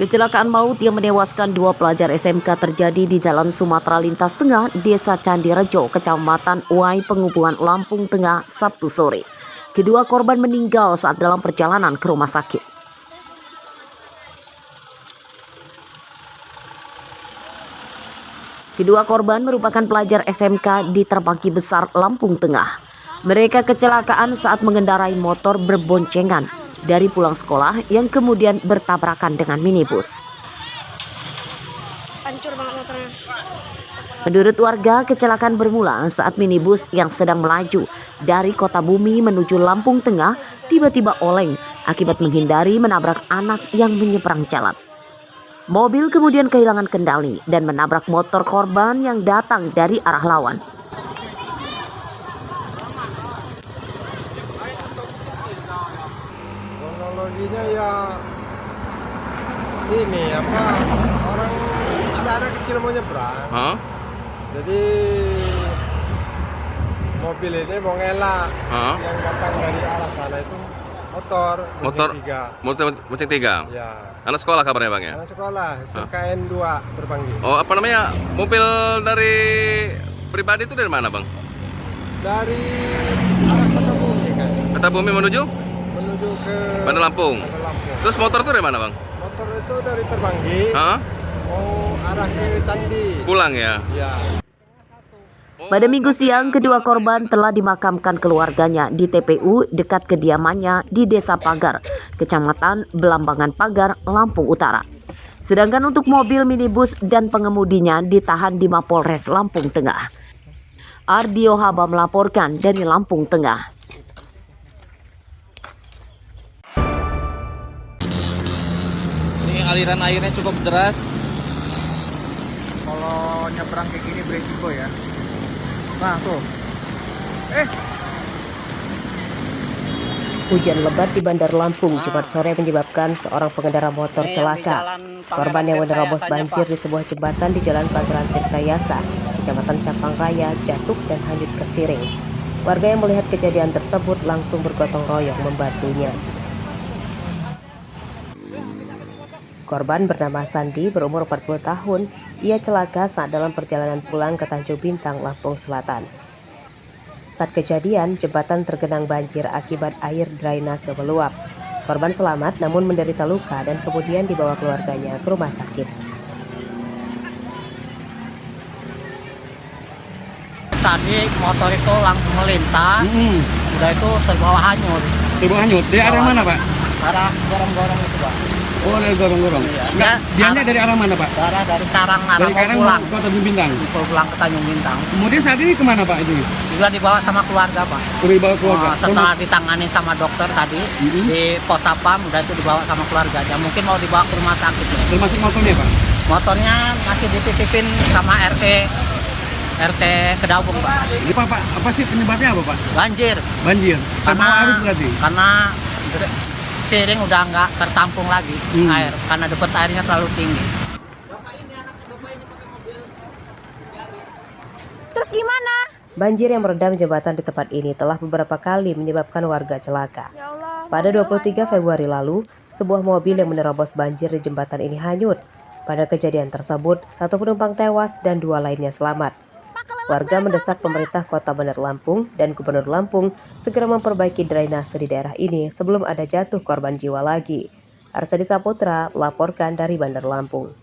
Kecelakaan maut yang menewaskan 2 pelajar SMK terjadi di Jalan Sumatera Lintas Tengah, Desa Candirejo, Kecamatan Uai, Penghubungan Lampung Tengah, Sabtu sore. Kedua korban meninggal saat dalam perjalanan ke rumah sakit. Kedua korban merupakan pelajar SMK di Terbanggi Besar, Lampung Tengah. Mereka kecelakaan saat mengendarai motor berboncengan dari pulang sekolah yang kemudian bertabrakan dengan minibus. Hancur banget motornya. Menurut warga, kecelakaan bermula saat minibus yang sedang melaju dari Kota Bumi menuju Lampung Tengah tiba-tiba oleng akibat menghindari menabrak anak yang menyeberang jalan. Mobil kemudian kehilangan kendali dan menabrak motor korban yang datang dari arah lawan. Kronologinya ya ini orang ada anak kecil mau nyebrang. Jadi mobil ini mau ngelak yang datang dari arah sana itu motor motor tiga. Ya. Anak sekolah kabarnya bang ya? Anak sekolah SMKN 2 Terbanggi. Oh apa namanya, mobil dari pribadi itu dari mana bang? Dari arah Kota Bumi kan. Kota Bumi menuju ke Bandar Lampung. Terus motor itu dari mana bang? Motor itu dari Terbanggi. Mau arah ke Candi. Pulang ya? Ya. Pada Minggu siang, kedua korban telah dimakamkan keluarganya di TPU dekat kediamannya di Desa Pagar, Kecamatan Belambangan Pagar, Lampung Utara. Sedangkan untuk mobil minibus dan pengemudinya ditahan di Mapolres Lampung Tengah. Ardio Haba melaporkan dari Lampung Tengah. Ini aliran airnya cukup deras. Kalau nyebrang kayak gini beresiko ya. Nah tuh. Hujan lebat di Bandar Lampung Jumat sore menyebabkan seorang pengendara motor celaka. Korban yang menerobos banjir di sebuah jembatan di Jalan Pangeran Tirtayasa, Kecamatan Capang Raya, jatuh dan hanyut ke siring. Warga yang melihat kejadian tersebut langsung bergotong royong membantunya. Korban bernama Sandi, berumur 40 tahun. Ia celaka saat dalam perjalanan pulang ke Tanjung Bintang, Lampung Selatan. Saat kejadian, jembatan tergenang banjir akibat air drainase meluap. Korban selamat namun menderita luka dan kemudian dibawa keluarganya ke rumah sakit. Tadi motor itu langsung melintas. Udah itu terbawa hanyut. Terbawa hanyut? Dari arah mana pak? Arah gorong-gorong itu pak. Oh dari gorong-gorong. Iya. Dianya dari arah mana pak? Dari Karang arah Dari mau Karang pulang. ke Tanjung Bintang. Mau pulang ke Tanjung Bintang. Kemudian saat ini kemana pak itu? Juga dibawa sama keluarga pak. Udah dibawa keluarga? Setelah ditangani sama dokter tadi di pos sapam, udah itu dibawa sama keluarga. Ya mungkin mau dibawa ke rumah sakit. Ya. Termasuk motornya pak? Motornya masih dititipin sama RT Kedaung pak. Ini pak, apa sih penyebabnya apa pak? Banjir. Terbawa arus berarti? Karena siring udah nggak tertampung lagi air karena debit airnya terlalu tinggi. Terus gimana? Banjir yang merendam jembatan di tempat ini telah beberapa kali menyebabkan warga celaka. Ya Allah, Pada 23 Februari lalu, sebuah mobil yang menerobos banjir di jembatan ini hanyut. Pada kejadian tersebut, 1 penumpang tewas dan 2 lainnya selamat. Warga mendesak pemerintah Kota Bandar Lampung dan Gubernur Lampung segera memperbaiki drainase di daerah ini sebelum ada jatuh korban jiwa lagi. Arsadi Saputra melaporkan dari Bandar Lampung.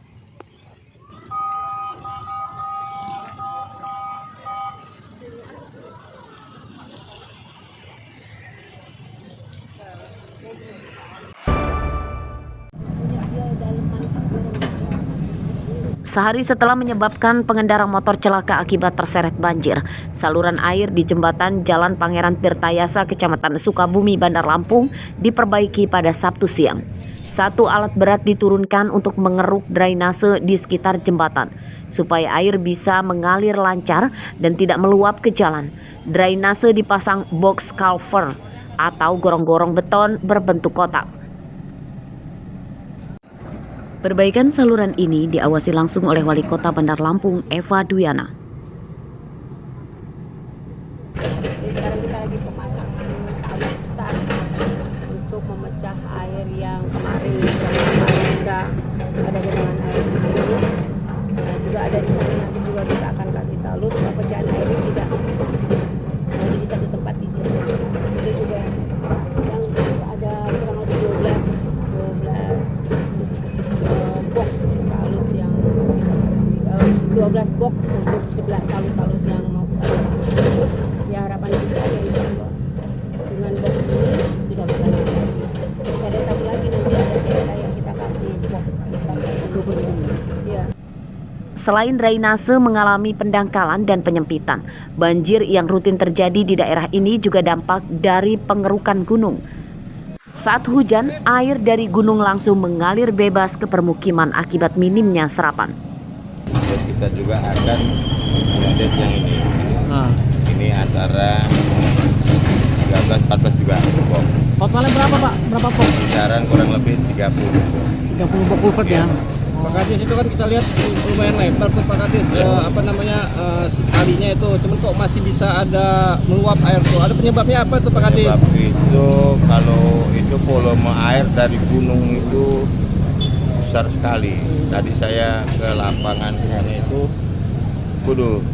Sehari setelah menyebabkan pengendara motor celaka akibat terseret banjir, saluran air di jembatan Jalan Pangeran Tirtayasa, Kecamatan Sukabumi, Bandar Lampung diperbaiki pada Sabtu siang. 1 alat berat diturunkan untuk mengeruk drainase di sekitar jembatan, supaya air bisa mengalir lancar dan tidak meluap ke jalan. Drainase dipasang box culvert atau gorong-gorong beton berbentuk kotak. Perbaikan saluran ini diawasi langsung oleh Wali Kota Bandar Lampung, Eva Duyana. Sekarang kita lagi pemasangan kawat besar untuk memecah air yang kemarin udah selain drainase mengalami pendangkalan dan penyempitan, banjir yang rutin terjadi di daerah ini juga dampak dari pengerukan gunung. Saat hujan, air dari gunung langsung mengalir bebas ke permukiman akibat minimnya serapan. Dan kita juga akan mengupdate yang ini. Ini antara 13-14 juga pok. Totalnya berapa Pak? Berapa pok? Kisaran kurang lebih 30. 30 pok kulvert ya? Pak Kadis itu kan kita lihat lumayan lebar tuh Pak Kadis, kalinya itu, cuman kok masih bisa ada meluap air tuh. Ada penyebabnya apa tuh Pak Kadis? Sebab itu kalau itu volume air dari gunung itu besar sekali. Tadi saya ke lapangan di sana itu kudu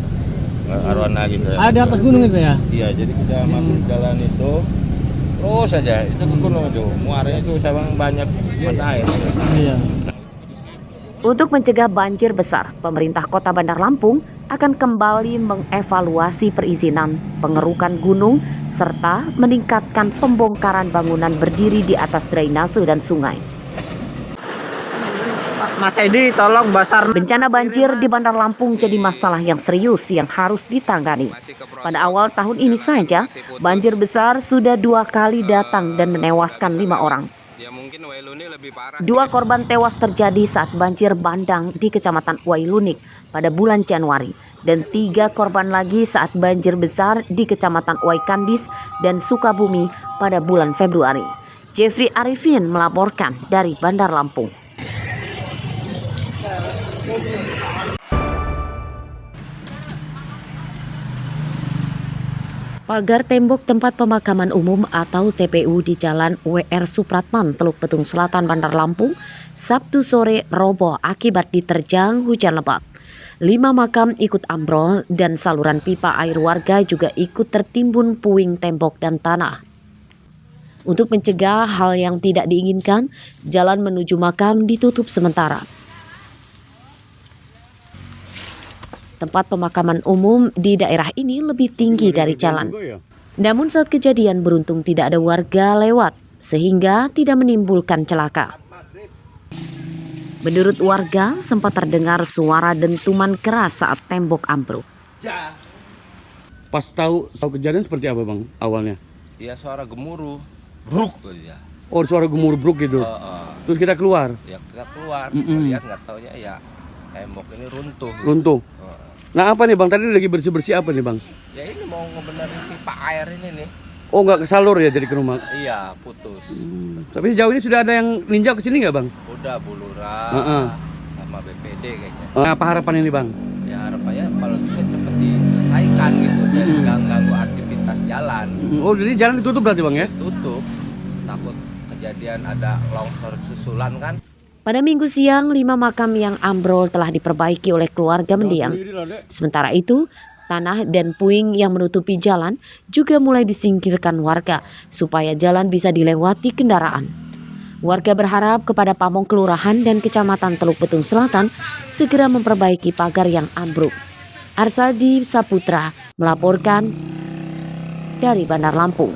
arwana gitu ya. Ada di atas gunung itu ya? Iya, jadi kita masuk jalan itu terus saja itu ke gunung itu. Muaranya itu sabang banyak mata air. Iya. Untuk mencegah banjir besar, pemerintah Kota Bandar Lampung akan kembali mengevaluasi perizinan pengerukan gunung serta meningkatkan pembongkaran bangunan berdiri di atas drainase dan sungai. Mas Edi, tolong Bencana banjir di Bandar Lampung jadi masalah yang serius yang harus ditangani. Pada awal tahun ini saja, banjir besar sudah 2 kali datang dan menewaskan 5 orang. 2 korban tewas terjadi saat banjir bandang di Kecamatan Wailunik pada bulan Januari dan 3 korban lagi saat banjir besar di Kecamatan Waikandis dan Sukabumi pada bulan Februari. Jeffrey Arifin melaporkan dari Bandar Lampung. Pagar tembok tempat pemakaman umum atau TPU di Jalan WR Supratman, Teluk Betung Selatan, Bandar Lampung, Sabtu sore roboh akibat diterjang hujan lebat. 5 makam ikut ambrol dan saluran pipa air warga juga ikut tertimbun puing tembok dan tanah. Untuk mencegah hal yang tidak diinginkan, jalan menuju makam ditutup sementara. Tempat pemakaman umum di daerah ini lebih tinggi dari jalan. Namun saat kejadian beruntung tidak ada warga lewat sehingga tidak menimbulkan celaka. Menurut warga sempat terdengar suara dentuman keras saat tembok ambruk. Pas tahu kejadian seperti apa Bang awalnya? Ya suara gemuruh, bruk aja. Oh suara gemuruh bruk gitu. Terus kita keluar. Ya kita keluar, lihat nggak taunya ya tembok ini runtuh. Runtuh. Nah apa nih Bang, tadi lagi bersih-bersih apa nih Bang? Ya ini mau ngebenerin pipa air ini nih. Oh nggak kesalur ya jadi ke rumah? Iya putus. Tapi sejauh ini sudah ada yang ninjau ke sini nggak Bang? Udah Bulura sama BPD kayaknya. Apa harapan ini Bang? Ya harapannya kalau bisa cepet diselesaikan gitu dan ganggu aktivitas jalan. Oh jadi jalan ditutup berarti Bang ya? Tutup, takut kejadian ada longsor susulan kan. Pada Minggu siang, 5 makam yang ambrol telah diperbaiki oleh keluarga mendiang. Sementara itu, tanah dan puing yang menutupi jalan juga mulai disingkirkan warga supaya jalan bisa dilewati kendaraan. Warga berharap kepada Pamong Kelurahan dan Kecamatan Teluk Betung Selatan segera memperbaiki pagar yang ambruk. Arsadi Saputra melaporkan dari Bandar Lampung.